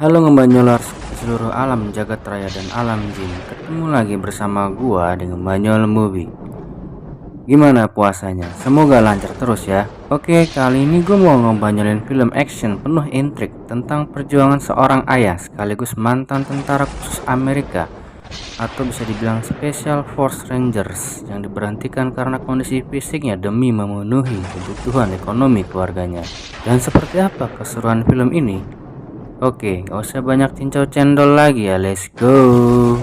Halo Ngebanyolers seluruh alam jagat raya dan alam jin. Ketemu lagi bersama gua di Ngebanyol Movie. Gimana puasanya? Semoga lancar terus ya. Oke, kali ini gua mau ngebanyolin film action penuh intrik tentang perjuangan seorang ayah sekaligus mantan tentara khusus Amerika, atau bisa dibilang Special Force Rangers, yang diberhentikan karena kondisi fisiknya demi memenuhi kebutuhan ekonomi keluarganya. Dan seperti apa keseruan film ini? Oke, gak usah banyak cincau cendol lagi ya, let's go.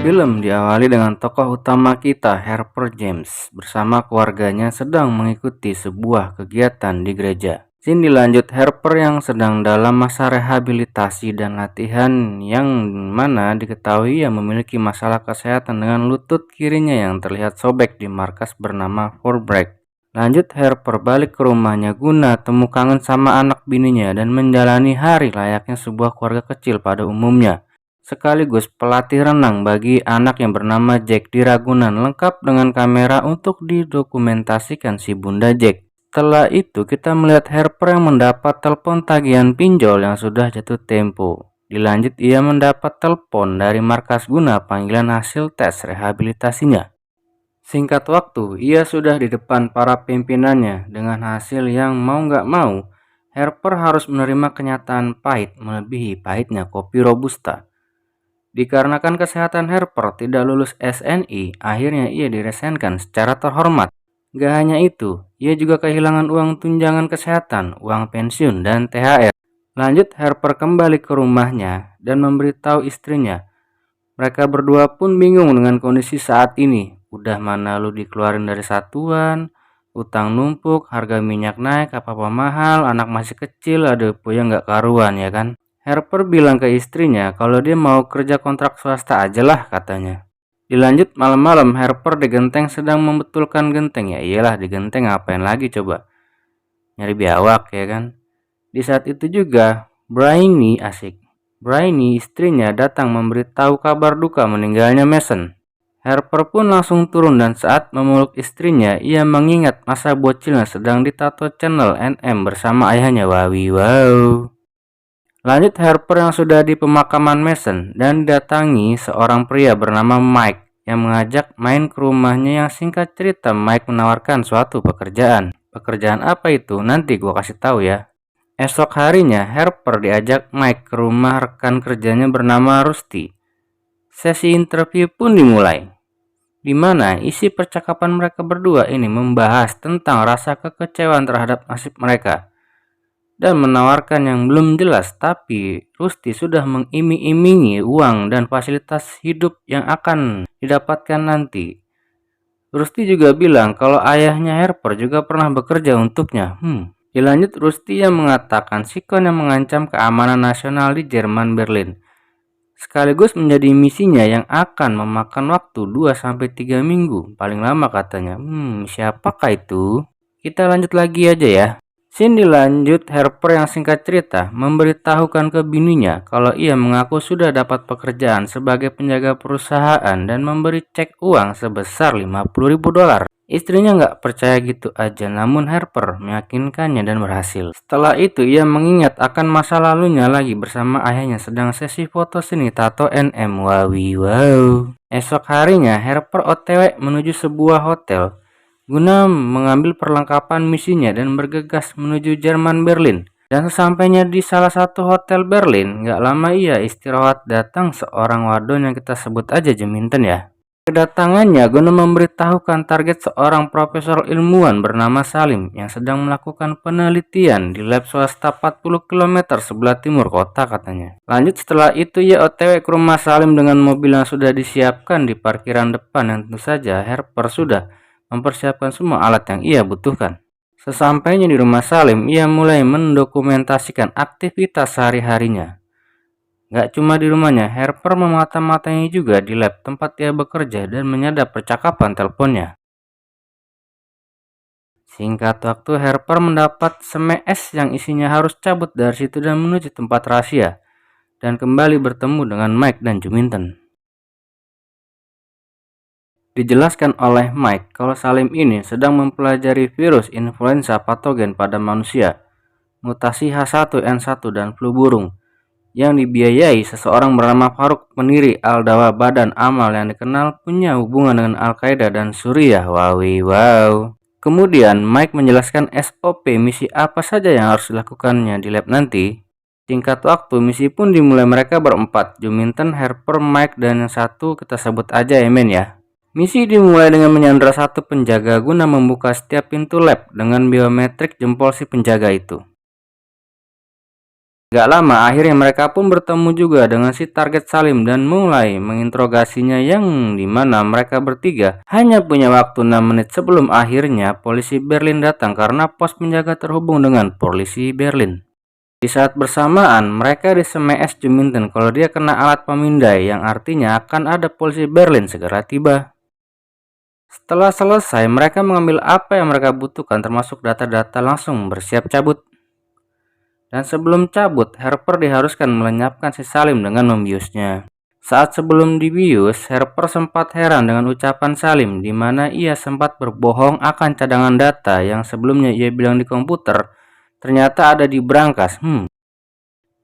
Film diawali dengan tokoh utama kita, Harper James, bersama keluarganya sedang mengikuti sebuah kegiatan di gereja. Scene dilanjut Harper yang sedang dalam masa rehabilitasi dan latihan, yang mana diketahui ia memiliki masalah kesehatan dengan lutut kirinya yang terlihat sobek di markas bernama Forbrack. Lanjut Harper balik ke rumahnya guna temu kangen sama anak bininya dan menjalani hari layaknya sebuah keluarga kecil pada umumnya. Sekaligus pelatih renang bagi anak yang bernama Jack di Ragunan, lengkap dengan kamera untuk didokumentasikan si Bunda Jack. Setelah itu kita melihat Harper yang mendapat telepon tagihan pinjol yang sudah jatuh tempo. Dilanjut ia mendapat telepon dari markas guna panggilan hasil tes rehabilitasinya. Singkat waktu, ia sudah di depan para pimpinannya dengan hasil yang mau nggak mau, Harper harus menerima kenyataan pahit melebihi pahitnya kopi Robusta. Dikarenakan kesehatan Harper tidak lulus SNI, akhirnya ia diresenkan secara terhormat. Gak hanya itu, ia juga kehilangan uang tunjangan kesehatan, uang pensiun, dan THR. Lanjut, Harper kembali ke rumahnya dan memberitahu istrinya. Mereka berdua pun bingung dengan kondisi saat ini. Udah mana lu dikeluarin dari satuan, utang numpuk, harga minyak naik, apa-apa mahal, anak masih kecil, ada puyeng gak karuan ya kan. Harper bilang ke istrinya kalau dia mau kerja kontrak swasta aja lah katanya. Dilanjut malam-malam Harper di genteng sedang membetulkan genteng. Ya iyalah, di genteng ngapain lagi coba, nyari biawak ya kan. Di saat itu juga Brainy istrinya datang memberitahu kabar duka meninggalnya Mason. Harper pun langsung turun dan saat memeluk istrinya ia mengingat masa bocilnya sedang ditato channel NM bersama ayahnya. Wow. Lanjut Harper yang sudah di pemakaman Mason dan datangi seorang pria bernama Mike yang mengajak main ke rumahnya, yang singkat cerita Mike menawarkan suatu pekerjaan. Pekerjaan apa itu? Nanti gua kasih tahu ya. Esok harinya Harper diajak Mike ke rumah rekan kerjanya bernama Rusty. Sesi interview pun dimulai, di mana isi percakapan mereka berdua ini membahas tentang rasa kekecewaan terhadap nasib mereka dan menawarkan yang belum jelas, tapi Rusty sudah mengiming-imingi uang dan fasilitas hidup yang akan didapatkan nanti. Rusty juga bilang kalau ayahnya Harper juga pernah bekerja untuknya. Dilanjut Rusty yang mengatakan sikon yang mengancam keamanan nasional di Jerman Berlin, sekaligus menjadi misinya yang akan memakan waktu 2-3 minggu paling lama katanya. Siapakah itu? Kita lanjut lagi aja ya. Scene dilanjut Harper yang singkat cerita memberitahukan ke bininya kalau ia mengaku sudah dapat pekerjaan sebagai penjaga perusahaan dan memberi cek uang sebesar $50.000. Istrinya nggak percaya gitu aja, namun Harper meyakinkannya dan berhasil. Setelah itu ia mengingat akan masa lalunya lagi bersama ayahnya sedang sesi foto seni tato NM. Wow. Esok harinya Harper OTW menuju sebuah hotel guna mengambil perlengkapan misinya dan bergegas menuju Jerman Berlin. Dan sesampainya di salah satu hotel Berlin, gak lama ia istirahat, datang seorang wadon yang kita sebut aja Jeminten ya. Kedatangannya guna memberitahukan target seorang profesor ilmuwan bernama Salim yang sedang melakukan penelitian di lab swasta 40 km sebelah timur kota katanya. Lanjut setelah itu ia OTW ke rumah Salim dengan mobil yang sudah disiapkan di parkiran depan, yang tentu saja Harper sudah mempersiapkan semua alat yang ia butuhkan. Sesampainya di rumah Salim, ia mulai mendokumentasikan aktivitas sehari-harinya. Gak cuma di rumahnya, Harper memata-matai juga di lab tempat ia bekerja dan menyadap percakapan teleponnya. Singkat waktu, Harper mendapat SMS yang isinya harus cabut dari situ dan menuju tempat rahasia dan kembali bertemu dengan Mike dan Juminten. Dijelaskan oleh Mike kalau Salim ini sedang mempelajari virus influenza patogen pada manusia, mutasi H1N1 dan flu burung, yang dibiayai seseorang bernama Faruk pendiri Al-Dawa Badan Amal yang dikenal punya hubungan dengan Al-Qaeda dan Suriah. Wow. Kemudian Mike menjelaskan SOP misi apa saja yang harus dilakukannya di lab nanti. Singkat waktu, misi pun dimulai. Mereka berempat, Juminten, Harper, Mike, dan yang satu kita sebut aja Emen ya. Misi dimulai dengan menyandra satu penjaga guna membuka setiap pintu lab dengan biometrik jempol si penjaga itu. Gak lama, akhirnya mereka pun bertemu juga dengan si target Salim dan mulai menginterogasinya, yang dimana mereka bertiga hanya punya waktu 6 menit sebelum akhirnya polisi Berlin datang karena pos penjaga terhubung dengan polisi Berlin. Di saat bersamaan, mereka di-SMS Juminten kalau dia kena alat pemindai, yang artinya akan ada polisi Berlin segera tiba. Setelah selesai, mereka mengambil apa yang mereka butuhkan termasuk data-data, langsung bersiap cabut. Dan sebelum cabut, Harper diharuskan melenyapkan si Salim dengan membiusnya. Saat sebelum dibius, Harper sempat heran dengan ucapan Salim, di mana ia sempat berbohong akan cadangan data yang sebelumnya ia bilang di komputer, ternyata ada di brankas.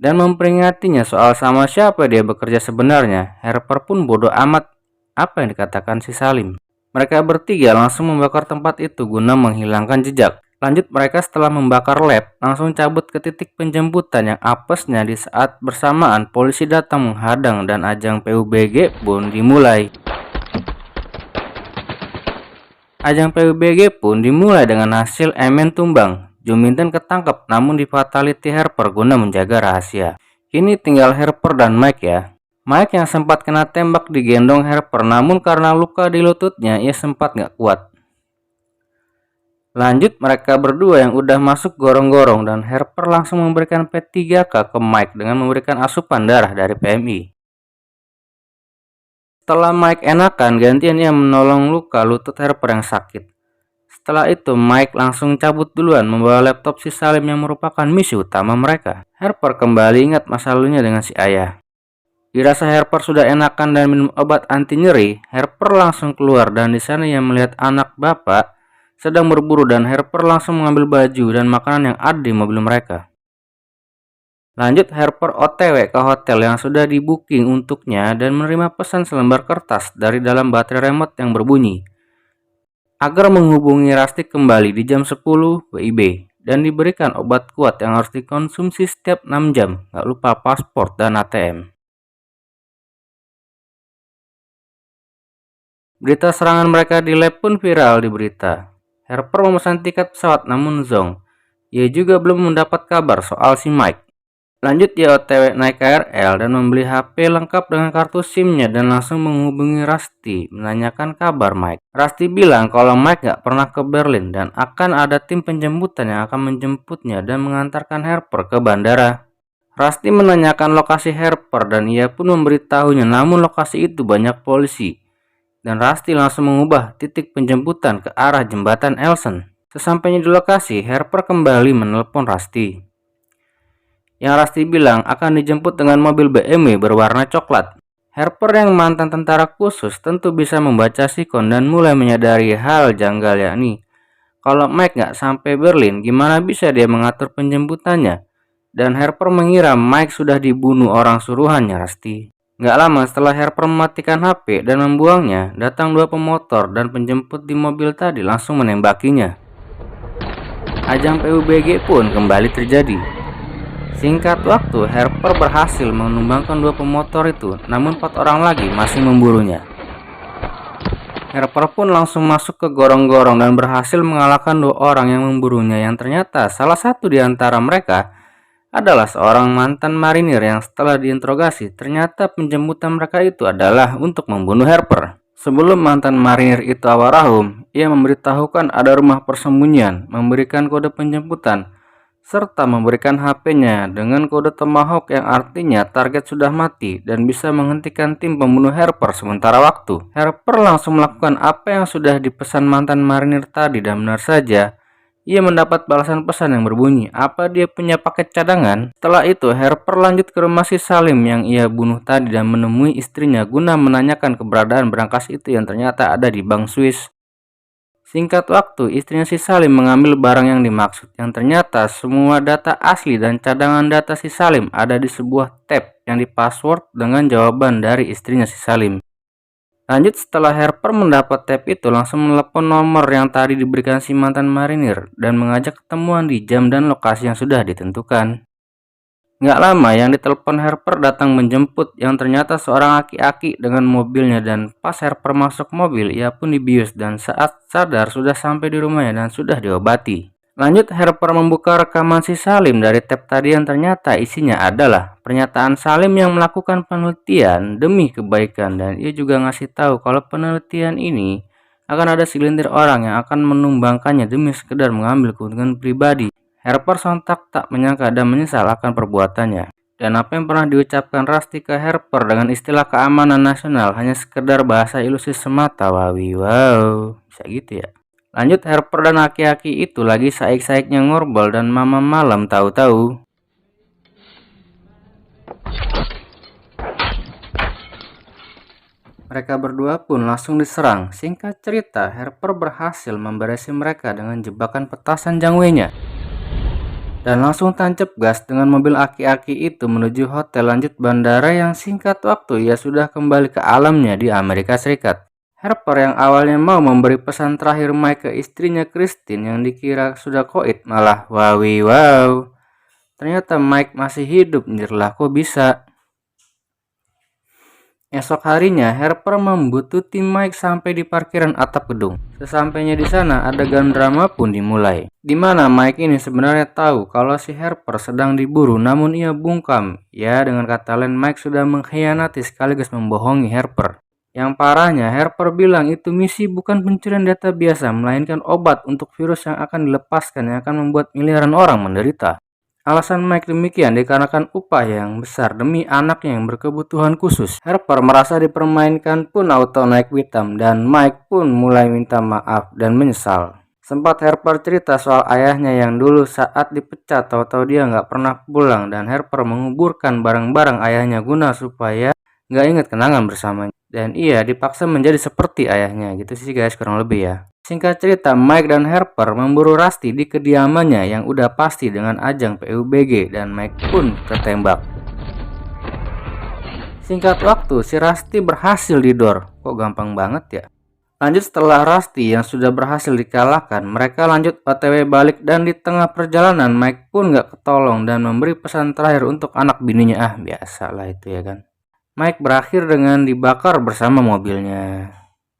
Dan memperingatinya soal sama siapa dia bekerja sebenarnya. Harper pun bodoh amat apa yang dikatakan si Salim. Mereka bertiga langsung membakar tempat itu guna menghilangkan jejak. Lanjut, mereka setelah membakar lab langsung cabut ke titik penjemputan yang apesnya di saat bersamaan polisi datang menghadang dan ajang PUBG pun dimulai. Ajang PUBG pun dimulai dengan hasil Emen tumbang. Juminten ketangkep namun di fatality Harper guna menjaga rahasia. Kini tinggal Harper dan Mike ya. Mike yang sempat kena tembak digendong Harper, namun karena luka di lututnya ia sempat gak kuat. Lanjut, mereka berdua yang udah masuk gorong-gorong dan Harper langsung memberikan P3K ke Mike dengan memberikan asupan darah dari PMI. Setelah Mike enakan, gantian ia menolong luka lutut Harper yang sakit. Setelah itu Mike langsung cabut duluan membawa laptop si Salim yang merupakan misi utama mereka. Harper kembali ingat masa lalunya dengan si ayah. Dirasa Harper sudah enakan dan minum obat anti nyeri, Harper langsung keluar dan di sana ia melihat anak bapak sedang berburu dan Harper langsung mengambil baju dan makanan yang ada di mobil mereka. Lanjut, Harper OTW ke hotel yang sudah di booking untuknya dan menerima pesan selembar kertas dari dalam baterai remote yang berbunyi agar menghubungi Rusty kembali di jam 10 WIB dan diberikan obat kuat yang harus dikonsumsi setiap 6 jam. Gak lupa paspor dan ATM. Berita serangan mereka di lab pun viral di berita. Harper memesan tiket pesawat namun zonk. Ia juga belum mendapat kabar soal si Mike. Lanjut, ia OTW naik KRL dan membeli HP lengkap dengan kartu SIM-nya dan langsung menghubungi Rusty menanyakan kabar Mike. Rusty bilang kalau Mike gak pernah ke Berlin dan akan ada tim penjemputan yang akan menjemputnya dan mengantarkan Harper ke bandara. Rusty menanyakan lokasi Harper dan ia pun memberitahunya, namun lokasi itu banyak polisi. Dan Rusty langsung mengubah titik penjemputan ke arah jembatan Elsen. Sesampainya di lokasi, Harper kembali menelpon Rusty. Yang Rusty bilang akan dijemput dengan mobil BMW berwarna coklat. Harper yang mantan tentara khusus tentu bisa membaca sikon dan mulai menyadari hal janggal, yakni kalau Mike gak sampai Berlin, gimana bisa dia mengatur penjemputannya? Dan Harper mengira Mike sudah dibunuh orang suruhannya Rusty. Gak lama setelah Harper mematikan HP dan membuangnya, datang dua pemotor dan penjemput di mobil tadi langsung menembakinya. Ajang PUBG pun kembali terjadi. Singkat waktu, Harper berhasil menumbangkan dua pemotor itu, namun 4 orang lagi masih memburunya. Harper pun langsung masuk ke gorong-gorong dan berhasil mengalahkan 2 orang yang memburunya, yang ternyata salah satu di antara mereka adalah seorang mantan marinir yang setelah diinterogasi ternyata penjemputan mereka itu adalah untuk membunuh Harper. Sebelum mantan marinir itu awarahum, ia memberitahukan ada rumah persembunyian, memberikan kode penjemputan, serta memberikan HP-nya dengan kode Tomahawk yang artinya target sudah mati dan bisa menghentikan tim pembunuh Harper sementara waktu. Harper langsung melakukan apa yang sudah dipesan mantan marinir tadi dan benar saja, Ia mendapat balasan pesan yang berbunyi, apa dia punya paket cadangan? Setelah itu, Harper lanjut ke rumah si Salim yang ia bunuh tadi dan menemui istrinya guna menanyakan keberadaan berangkas itu yang ternyata ada di bank Swiss. Singkat waktu, istrinya si Salim mengambil barang yang dimaksud, yang ternyata semua data asli dan cadangan data si Salim ada di sebuah tab yang dipassword dengan jawaban dari istrinya si Salim. Lanjut, setelah Harper mendapat tab itu, langsung menelepon nomor yang tadi diberikan si mantan marinir dan mengajak ketemuan di jam dan lokasi yang sudah ditentukan. Nggak lama, yang ditelepon Harper datang menjemput, yang ternyata seorang aki-aki dengan mobilnya, dan pas Harper masuk mobil, ia pun dibius dan saat sadar sudah sampai di rumahnya dan sudah diobati. Lanjut, Harper membuka rekaman si Salim dari tab tadi yang ternyata isinya adalah pernyataan Salim yang melakukan penelitian demi kebaikan, dan ia juga ngasih tahu kalau penelitian ini akan ada segelintir orang yang akan menumbangkannya demi sekedar mengambil keuntungan pribadi. Harper sontak tak menyangka dan menyesal akan perbuatannya. Dan apa yang pernah diucapkan Rusty ke Harper dengan istilah keamanan nasional hanya sekedar bahasa ilusi semata. Wow, bisa gitu ya. Lanjut, Harper dan aki-aki itu lagi saik-saiknya ngobrol dan mama malam tahu-tahu mereka berdua pun langsung diserang. Singkat cerita, Harper berhasil memberesi mereka dengan jebakan petasan jangwenya dan langsung tancap gas dengan mobil aki-aki itu menuju hotel lanjut bandara yang singkat waktu ia sudah kembali ke alamnya di Amerika Serikat. Harper yang awalnya mau memberi pesan terakhir Mike ke istrinya Christine yang dikira sudah koit malah wow. Ternyata Mike masih hidup, lah kok bisa. Esok harinya, Harper membuntuti Mike sampai di parkiran atap gedung. Sesampainya di sana, adegan drama pun dimulai. Di mana Mike ini sebenarnya tahu kalau si Harper sedang diburu, namun ia bungkam. Ya, dengan kata lain, Mike sudah mengkhianati sekaligus membohongi Harper. Yang parahnya, Harper bilang itu misi bukan pencurian data biasa, melainkan obat untuk virus yang akan dilepaskan yang akan membuat miliaran orang menderita. Alasan Mike demikian dikarenakan upah yang besar demi anaknya yang berkebutuhan khusus. Harper merasa dipermainkan pun auto naik pitam dan Mike pun mulai minta maaf dan menyesal. Sempat Harper cerita soal ayahnya yang dulu saat dipecat tahu-tahu dia nggak pernah pulang dan Harper menguburkan barang-barang ayahnya guna supaya nggak ingat kenangan bersamanya. Dan ia dipaksa menjadi seperti ayahnya, gitu sih guys kurang lebih ya. Singkat cerita, Mike dan Harper memburu Rusty di kediamannya yang udah pasti dengan ajang PUBG dan Mike pun tertembak. Singkat waktu, si Rusty berhasil didor. Kok gampang banget ya? Lanjut, setelah Rusty yang sudah berhasil dikalahkan, mereka lanjut OTW balik dan di tengah perjalanan Mike pun gak ketolong dan memberi pesan terakhir untuk anak bininya. Biasalah itu ya kan. Mike berakhir dengan dibakar bersama mobilnya.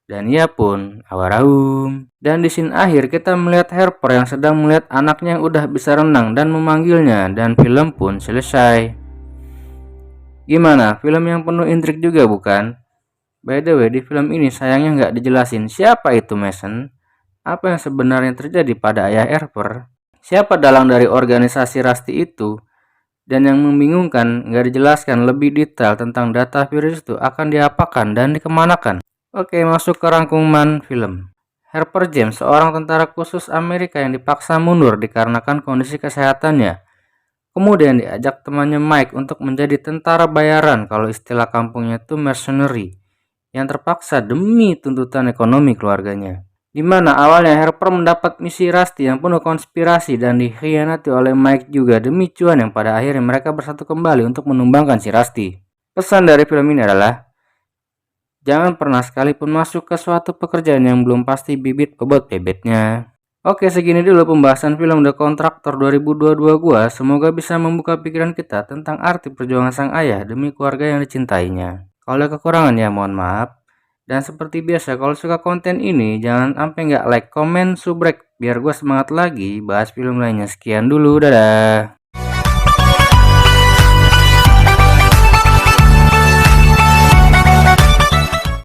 Dan ia pun awaraum. Dan di scene akhir kita melihat Harper yang sedang melihat anaknya yang udah bisa renang dan memanggilnya. Dan film pun selesai. Gimana? Film yang penuh intrik juga bukan? By the way, di film ini sayangnya nggak dijelasin siapa itu Mason. Apa yang sebenarnya terjadi pada ayah Harper? Siapa dalang dari organisasi Rusty itu? Dan yang membingungkan, nggak dijelaskan lebih detail tentang data virus itu akan diapakan dan dikemanakan. Oke, masuk ke rangkuman film. Harper James, seorang tentara khusus Amerika yang dipaksa mundur dikarenakan kondisi kesehatannya. Kemudian diajak temannya Mike untuk menjadi tentara bayaran, kalau istilah kampungnya itu mercenary, yang terpaksa demi tuntutan ekonomi keluarganya. Di mana awalnya Harper mendapat misi Rusty yang penuh konspirasi dan dikhianati oleh Mike juga demi cuan yang pada akhirnya mereka bersatu kembali untuk menumbangkan si Rusty. Pesan dari film ini adalah jangan pernah sekalipun masuk ke suatu pekerjaan yang belum pasti bibit bobot bebetnya. Oke, segini dulu pembahasan film The Contractor 2022 gua. Semoga bisa membuka pikiran kita tentang arti perjuangan sang ayah demi keluarga yang dicintainya. Kalau ada kekurangan ya mohon maaf. Dan seperti biasa, kalau suka konten ini jangan sampai nggak like, comment, subrek biar gua semangat lagi bahas film lainnya. Sekian dulu, dadah.